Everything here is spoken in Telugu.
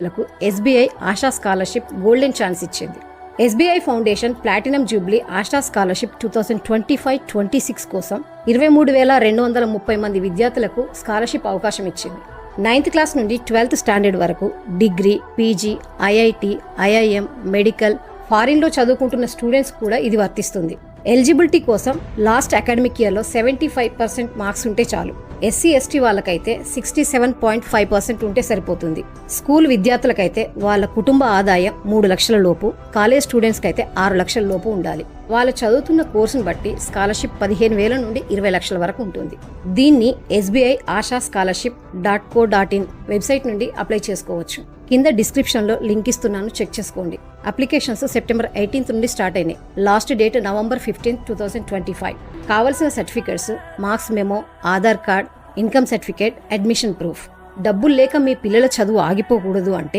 లకు SBI Asha scholarship golden chance ఇచ్చింది. SBI foundation platinum jubilee Asha scholarship 2025-26 కోసం 23,230 మంది విద్యార్థులకు స్కాలర్షిప్ అవకాశం ఇచ్చింది. 9th క్లాస్ నుండి 12th స్టాండర్డ్ వరకు degree, PG, IIT, IIM, medical, ఫారిన్లో చదువుకుంటున్న స్టూడెంట్స్ కూడా ఇది వర్తిస్తుంది. ఎలిజిబిలిటీ కోసం లాస్ట్ అకాడమిక్ ఇయర్లో 75% మార్క్స్ ఉంటే చాలు. ఎస్సీ ఎస్టీ వాళ్ళకైతే 67.5% ఉంటే సరిపోతుంది. స్కూల్ విద్యార్థులకైతే వాళ్ళ కుటుంబ ఆదాయం 3 లక్షల లోపు, కాలేజ్ స్టూడెంట్స్కి అయితే 6 లక్షల లోపు ఉండాలి. వాళ్ళు చదువుతున్న కోర్సును బట్టి స్కాలర్షిప్ 15,000 నుండి 20 లక్షల వరకు ఉంటుంది. దీన్ని SBI ఆశా scholarship.co.in వెబ్సైట్ నుండి అప్లై చేసుకోవచ్చు. కింద డిస్క్రిప్షన్లో లింక్ ఇస్తున్నాను, చెక్ చేసుకోండి. అప్లికేషన్స్ సెప్టెంబర్ 18 నుండి స్టార్ట్ అయినాయి. Last date November 15, 2025. కావలసిన certificates marks memo, Aadhaar card, income certificate, admission proof. డబ్బులు లేక మీ పిల్లల చదువు ఆగిపోకూడదు అంటే